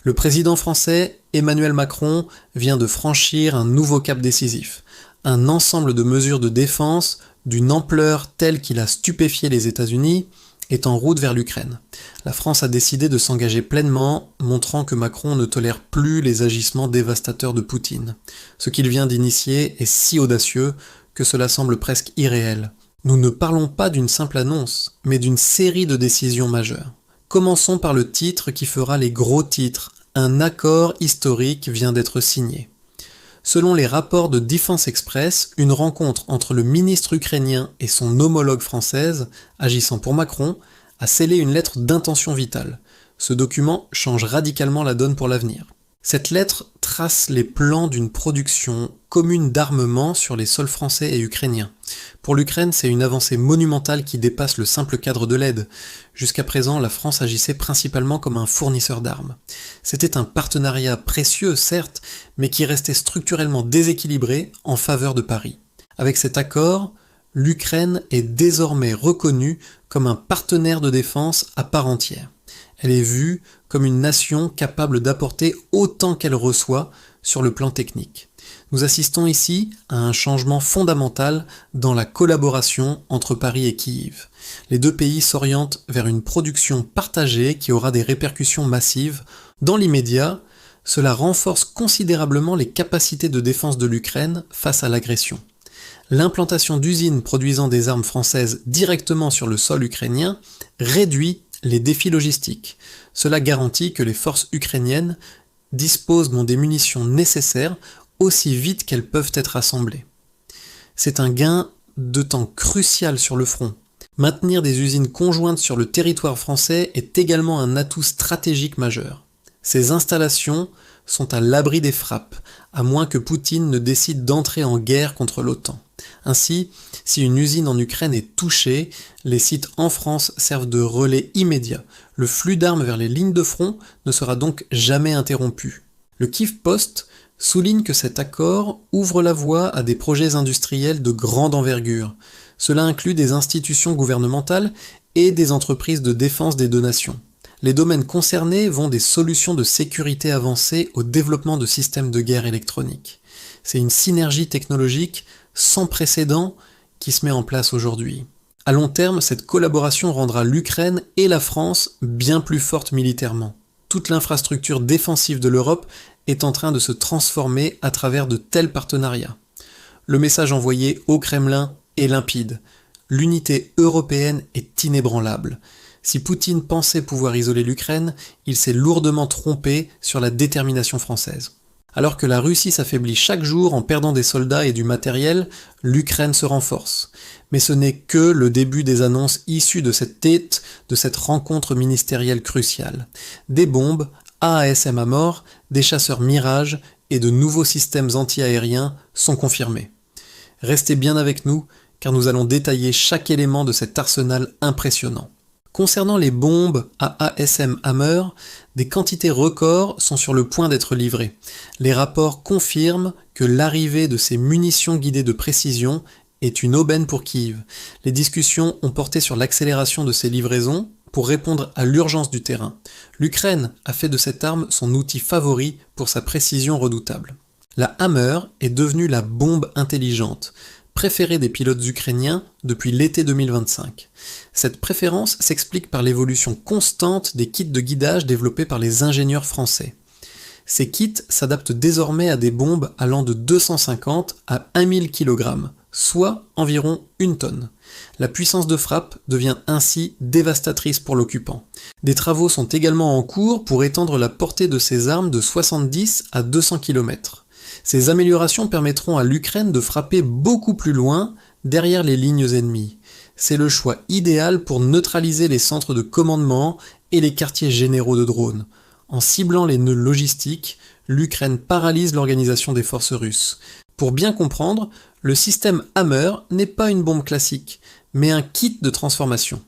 Le président français, Emmanuel Macron, vient de franchir un nouveau cap décisif. Un ensemble de mesures de défense d'une ampleur telle qu'il a stupéfié les États-Unis est en route vers l'Ukraine. La France a décidé de s'engager pleinement, montrant que Macron ne tolère plus les agissements dévastateurs de Poutine. Ce qu'il vient d'initier est si audacieux que cela semble presque irréel. Nous ne parlons pas d'une simple annonce, mais d'une série de décisions majeures. Commençons par le titre qui fera les gros titres. Un accord historique vient d'être signé. Selon les rapports de Defense Express, une rencontre entre le ministre ukrainien et son homologue française, agissant pour Macron, a scellé une lettre d'intention vitale. Ce document change radicalement la donne pour l'avenir. Cette lettre trace les plans d'une production commune d'armement sur les sols français et ukrainiens. Pour l'Ukraine, c'est une avancée monumentale qui dépasse le simple cadre de l'aide. Jusqu'à présent, la France agissait principalement comme un fournisseur d'armes. C'était un partenariat précieux, certes, mais qui restait structurellement déséquilibré en faveur de Paris. Avec cet accord, l'Ukraine est désormais reconnue comme un partenaire de défense à part entière. Elle est vue comme une nation capable d'apporter autant qu'elle reçoit sur le plan technique. Nous assistons ici à un changement fondamental dans la collaboration entre Paris et Kiev. Les deux pays s'orientent vers une production partagée qui aura des répercussions massives. Dans l'immédiat, cela renforce considérablement les capacités de défense de l'Ukraine face à l'agression. L'implantation d'usines produisant des armes françaises directement sur le sol ukrainien réduit les défis logistiques. Cela garantit que les forces ukrainiennes disposeront des munitions nécessaires aussi vite qu'elles peuvent être assemblées. C'est un gain de temps crucial sur le front. Maintenir des usines conjointes sur le territoire français est également un atout stratégique majeur. Ces installations sont à l'abri des frappes, à moins que Poutine ne décide d'entrer en guerre contre l'OTAN. Ainsi, si une usine en Ukraine est touchée, les sites en France servent de relais immédiat. Le flux d'armes vers les lignes de front ne sera donc jamais interrompu. Le Kyiv Post souligne que cet accord ouvre la voie à des projets industriels de grande envergure. Cela inclut des institutions gouvernementales et des entreprises de défense des deux nations. Les domaines concernés vont des solutions de sécurité avancées au développement de systèmes de guerre électronique. C'est une synergie technologique sans précédent qui se met en place aujourd'hui. À long terme, cette collaboration rendra l'Ukraine et la France bien plus fortes militairement. Toute l'infrastructure défensive de l'Europe est en train de se transformer à travers de tels partenariats. Le message envoyé au Kremlin est limpide. L'unité européenne est inébranlable. Si Poutine pensait pouvoir isoler l'Ukraine, il s'est lourdement trompé sur la détermination française. Alors que la Russie s'affaiblit chaque jour en perdant des soldats et du matériel, l'Ukraine se renforce. Mais ce n'est que le début des annonces issues de cette rencontre ministérielle cruciale. Des bombes, AASM à mort, des chasseurs Mirage et de nouveaux systèmes anti-aériens sont confirmés. Restez bien avec nous, car nous allons détailler chaque élément de cet arsenal impressionnant. Concernant les bombes AASM Hammer, des quantités records sont sur le point d'être livrées. Les rapports confirment que l'arrivée de ces munitions guidées de précision est une aubaine pour Kiev. Les discussions ont porté sur l'accélération de ces livraisons pour répondre à l'urgence du terrain. L'Ukraine a fait de cette arme son outil favori pour sa précision redoutable. La Hammer est devenue la bombe intelligente, préférée des pilotes ukrainiens depuis l'été 2025. Cette préférence s'explique par l'évolution constante des kits de guidage développés par les ingénieurs français. Ces kits s'adaptent désormais à des bombes allant de 250 à 1000 kg, soit environ 1 tonne. La puissance de frappe devient ainsi dévastatrice pour l'occupant. Des travaux sont également en cours pour étendre la portée de ces armes de 70 à 200 km. Ces améliorations permettront à l'Ukraine de frapper beaucoup plus loin derrière les lignes ennemies. C'est le choix idéal pour neutraliser les centres de commandement et les quartiers généraux de drones. En ciblant les nœuds logistiques, l'Ukraine paralyse l'organisation des forces russes. Pour bien comprendre, le système Hammer n'est pas une bombe classique, mais un kit de transformation.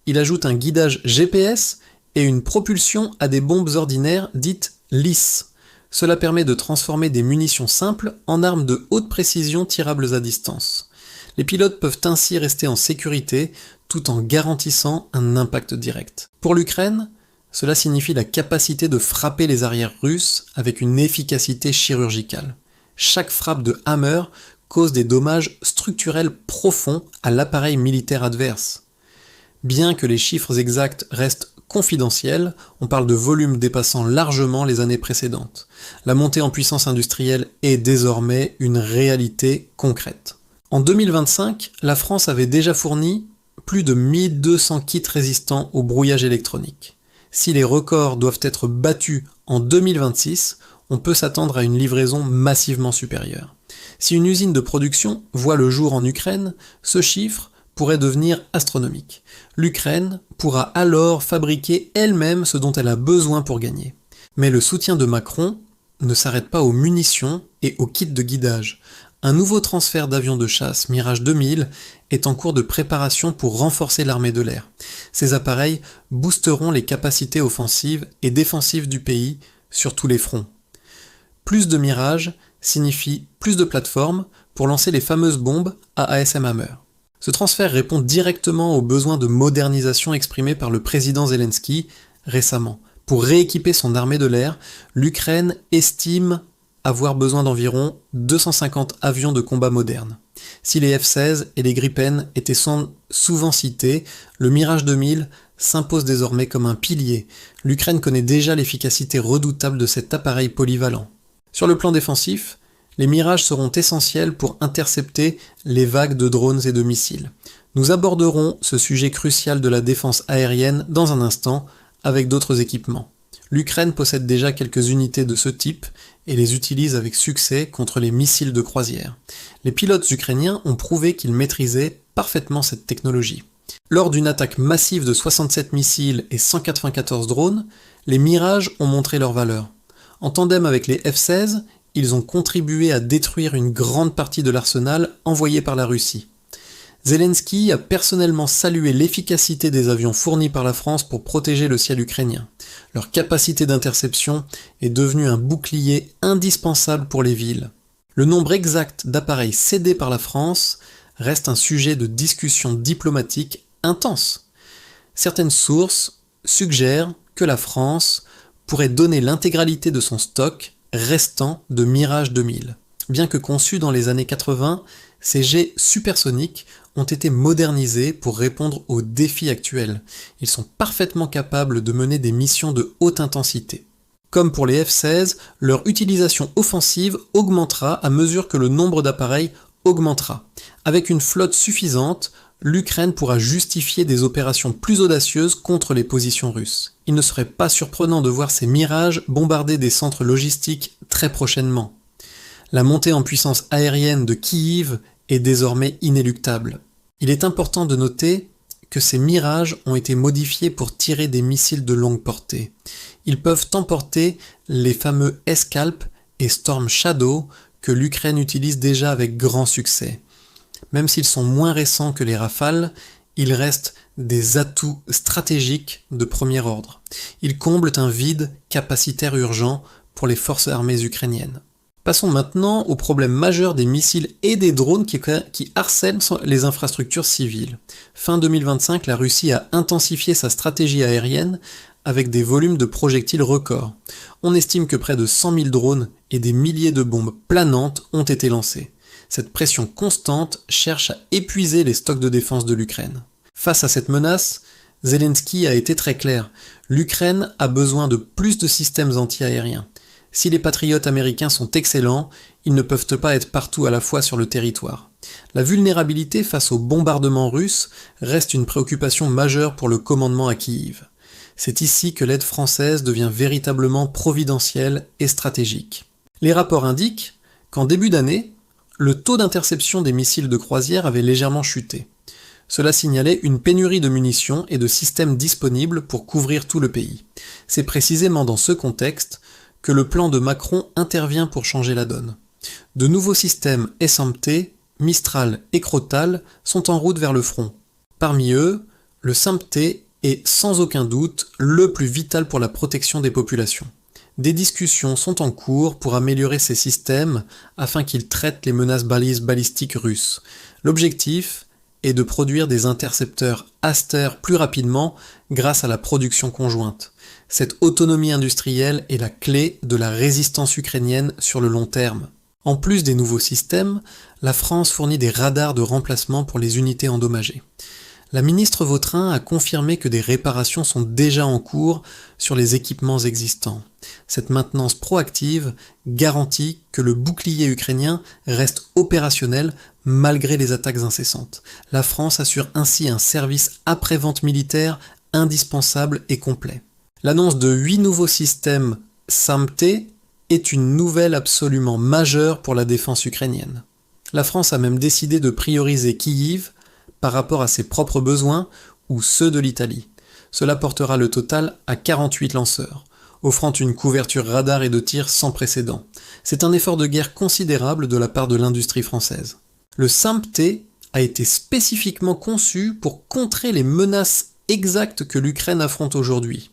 Il ajoute un guidage GPS et une propulsion à des bombes ordinaires dites lisses. Cela permet de transformer des munitions simples en armes de haute précision tirables à distance. Les pilotes peuvent ainsi rester en sécurité tout en garantissant un impact direct. Pour l'Ukraine, Cela signifie la capacité de frapper les arrières russes avec une efficacité chirurgicale. Chaque frappe de Hammer cause des dommages structurels profonds à l'appareil militaire adverse. Bien que les chiffres exacts restent confidentiels, on parle de volumes dépassant largement les années précédentes. La montée en puissance industrielle est désormais une réalité concrète. En 2025, la France avait déjà fourni plus de 1200 kits résistants au brouillage électronique. Si les records doivent être battus en 2026, on peut s'attendre à une livraison massivement supérieure. Si une usine de production voit le jour en Ukraine, ce chiffre pourrait devenir astronomique. L'Ukraine pourra alors fabriquer elle-même ce dont elle a besoin pour gagner. Mais le soutien de Macron ne s'arrête pas aux munitions et aux kits de guidage. Un nouveau transfert d'avions de chasse Mirage 2000 est en cours de préparation pour renforcer l'armée de l'air. Ces appareils boosteront les capacités offensives et défensives du pays sur tous les fronts. Plus de Mirage signifie plus de plateformes pour lancer les fameuses bombes AASM Hammer. Ce transfert répond directement aux besoins de modernisation exprimés par le président Zelensky récemment. Pour rééquiper son armée de l'air, l'Ukraine estime avoir besoin d'environ 250 avions de combat modernes. Si les F-16 et les Gripen étaient souvent cités, le Mirage 2000 s'impose désormais comme un pilier. L'Ukraine connaît déjà l'efficacité redoutable de cet appareil polyvalent. Sur le plan défensif, les Mirages seront essentiels pour intercepter les vagues de drones et de missiles. Nous aborderons ce sujet crucial de la défense aérienne dans un instant avec d'autres équipements. L'Ukraine possède déjà quelques unités de ce type et les utilise avec succès contre les missiles de croisière. Les pilotes ukrainiens ont prouvé qu'ils maîtrisaient parfaitement cette technologie. Lors d'une attaque massive de 67 missiles et 194 drones, les Mirages ont montré leur valeur. En tandem avec les F-16, ils ont contribué à détruire une grande partie de l'arsenal envoyé par la Russie. Zelensky a personnellement salué l'efficacité des avions fournis par la France pour protéger le ciel ukrainien. Leur capacité d'interception est devenue un bouclier indispensable pour les villes. Le nombre exact d'appareils cédés par la France reste un sujet de discussion diplomatique intense. Certaines sources suggèrent que la France pourrait donner l'intégralité de son stock restant de Mirage 2000. Bien que conçus dans les années 80, ces jets supersoniques ont été modernisés pour répondre aux défis actuels. Ils sont parfaitement capables de mener des missions de haute intensité. Comme pour les F-16, leur utilisation offensive augmentera à mesure que le nombre d'appareils augmentera. Avec une flotte suffisante, l'Ukraine pourra justifier des opérations plus audacieuses contre les positions russes. Il ne serait pas surprenant de voir ces Mirages bombarder des centres logistiques très prochainement. La montée en puissance aérienne de Kyiv est désormais inéluctable. Il est important de noter que ces Mirages ont été modifiés pour tirer des missiles de longue portée. Ils peuvent emporter les fameux Scalp et Storm Shadow que l'Ukraine utilise déjà avec grand succès. Même s'ils sont moins récents que les Rafales, ils restent des atouts stratégiques de premier ordre. Ils comblent un vide capacitaire urgent pour les forces armées ukrainiennes. Passons maintenant au problème majeur des missiles et des drones qui harcèlent les infrastructures civiles. Fin 2025, la Russie a intensifié sa stratégie aérienne avec des volumes de projectiles records. On estime que près de 100 000 drones et des milliers de bombes planantes ont été lancés. Cette pression constante cherche à épuiser les stocks de défense de l'Ukraine. Face à cette menace, Zelensky a été très clair. L'Ukraine a besoin de plus de systèmes anti-aériens. Si les patriotes américains sont excellents, ils ne peuvent pas être partout à la fois sur le territoire. La vulnérabilité face aux bombardements russes reste une préoccupation majeure pour le commandement à Kyiv. C'est ici que l'aide française devient véritablement providentielle et stratégique. Les rapports indiquent qu'en début d'année, le taux d'interception des missiles de croisière avait légèrement chuté. Cela signalait une pénurie de munitions et de systèmes disponibles pour couvrir tout le pays. C'est précisément dans ce contexte que le plan de Macron intervient pour changer la donne. De nouveaux systèmes SAMP-T, Mistral et Crotale sont en route vers le front. Parmi eux, le SAMP-T est sans aucun doute le plus vital pour la protection des populations. Des discussions sont en cours pour améliorer ces systèmes afin qu'ils traitent les menaces balistiques russes. L'objectif est de produire des intercepteurs Aster plus rapidement grâce à la production conjointe. Cette autonomie industrielle est la clé de la résistance ukrainienne sur le long terme. En plus des nouveaux systèmes, la France fournit des radars de remplacement pour les unités endommagées. La ministre Vautrin a confirmé que des réparations sont déjà en cours sur les équipements existants. Cette maintenance proactive garantit que le bouclier ukrainien reste opérationnel malgré les attaques incessantes. La France assure ainsi un service après-vente militaire indispensable et complet. L'annonce de 8 nouveaux systèmes SAMP-T est une nouvelle absolument majeure pour la défense ukrainienne. La France a même décidé de prioriser Kyiv par rapport à ses propres besoins ou ceux de l'Italie. Cela portera le total à 48 lanceurs, offrant une couverture radar et de tir sans précédent. C'est un effort de guerre considérable de la part de l'industrie française. Le SAMP-T a été spécifiquement conçu pour contrer les menaces exactes que l'Ukraine affronte aujourd'hui.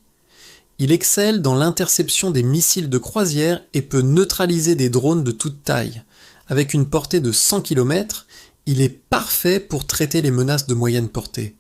Il excelle dans l'interception des missiles de croisière et peut neutraliser des drones de toute taille. Avec une portée de 100 km, il est parfait pour traiter les menaces de moyenne portée.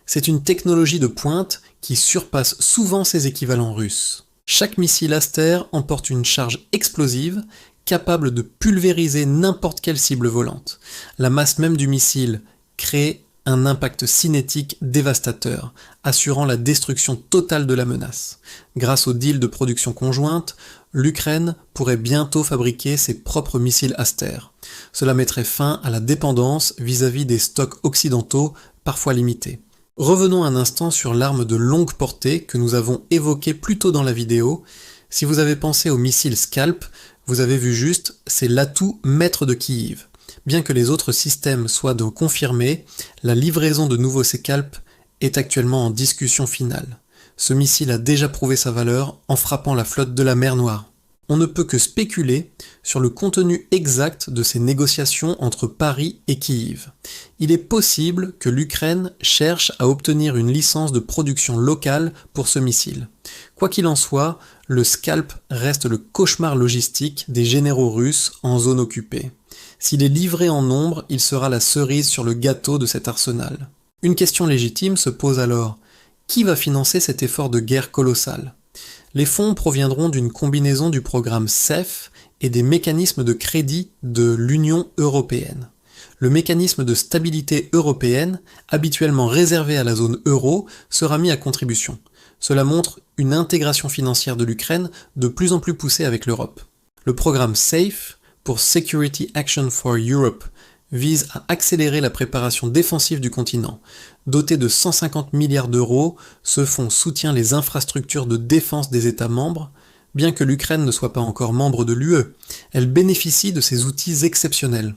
C'est une technologie de pointe qui surpasse souvent ses équivalents russes. Chaque missile Aster emporte une charge explosive capable de pulvériser n'importe quelle cible volante. La masse même du missile crée un impact cinétique dévastateur, assurant la destruction totale de la menace. Grâce au deal de production conjointe, l'Ukraine pourrait bientôt fabriquer ses propres missiles Aster. Cela mettrait fin à la dépendance vis-à-vis des stocks occidentaux, parfois limités. Revenons un instant sur l'arme de longue portée que nous avons évoquée plus tôt dans la vidéo. Si vous avez pensé au missile Scalp, vous avez vu juste, c'est l'atout maître de Kyiv. Bien que les autres systèmes soient donc confirmés, la livraison de nouveaux Scalp est actuellement en discussion finale. Ce missile a déjà prouvé sa valeur en frappant la flotte de la mer Noire. On ne peut que spéculer sur le contenu exact de ces négociations entre Paris et Kyiv. Il est possible que l'Ukraine cherche à obtenir une licence de production locale pour ce missile. Quoi qu'il en soit, le Scalp reste le cauchemar logistique des généraux russes en zone occupée. S'il est livré en nombre, il sera la cerise sur le gâteau de cet arsenal. Une question légitime se pose alors. Qui va financer cet effort de guerre colossal ? Les fonds proviendront d'une combinaison du programme CEF et des mécanismes de crédit de l'Union européenne. Le mécanisme de stabilité européenne, habituellement réservé à la zone euro, sera mis à contribution. Cela montre une intégration financière de l'Ukraine de plus en plus poussée avec l'Europe. Le programme SAFE, pour Security Action for Europe, vise à accélérer la préparation défensive du continent. Doté de 150 milliards d'euros, ce fonds soutient les infrastructures de défense des États membres. Bien que l'Ukraine ne soit pas encore membre de l'UE, elle bénéficie de ces outils exceptionnels.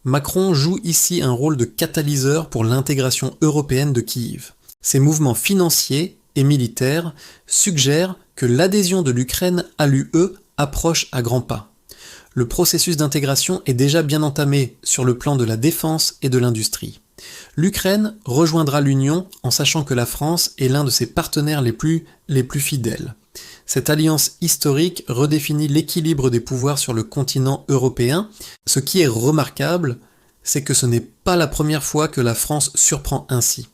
Macron joue ici un rôle de catalyseur pour l'intégration européenne de Kyiv. Ces mouvements financiers et militaires suggèrent que l'adhésion de l'Ukraine à l'UE approche à grands pas. Le processus d'intégration est déjà bien entamé sur le plan de la défense et de l'industrie. L'Ukraine rejoindra l'Union en sachant que la France est l'un de ses partenaires les plus fidèles. Cette alliance historique redéfinit l'équilibre des pouvoirs sur le continent européen. Ce qui est remarquable, c'est que ce n'est pas la première fois que la France surprend ainsi.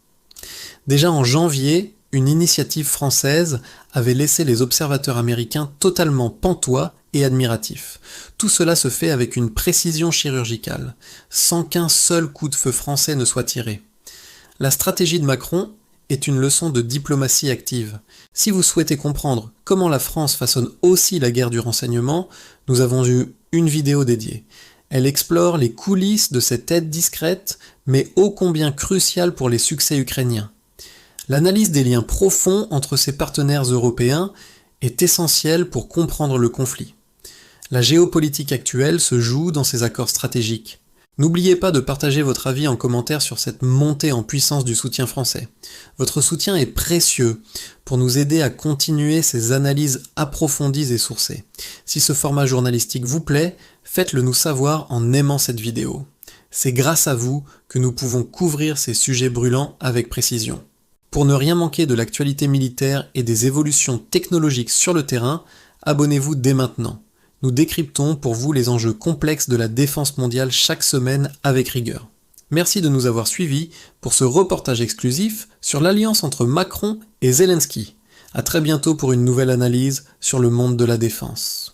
Déjà en janvier, une initiative française avait laissé les observateurs américains totalement pantois et admiratifs. Tout cela se fait avec une précision chirurgicale, sans qu'un seul coup de feu français ne soit tiré. La stratégie de Macron est une leçon de diplomatie active. Si vous souhaitez comprendre comment la France façonne aussi la guerre du renseignement, nous avons eu une vidéo dédiée. Elle explore les coulisses de cette aide discrète, mais ô combien cruciale pour les succès ukrainiens. L'analyse des liens profonds entre ces partenaires européens est essentielle pour comprendre le conflit. La géopolitique actuelle se joue dans ces accords stratégiques. N'oubliez pas de partager votre avis en commentaire sur cette montée en puissance du soutien français. Votre soutien est précieux pour nous aider à continuer ces analyses approfondies et sourcées. Si ce format journalistique vous plaît, faites-le nous savoir en aimant cette vidéo. C'est grâce à vous que nous pouvons couvrir ces sujets brûlants avec précision. Pour ne rien manquer de l'actualité militaire et des évolutions technologiques sur le terrain, abonnez-vous dès maintenant. Nous décryptons pour vous les enjeux complexes de la défense mondiale chaque semaine avec rigueur. Merci de nous avoir suivis pour ce reportage exclusif sur l'alliance entre Macron et Zelensky. À très bientôt pour une nouvelle analyse sur le monde de la défense.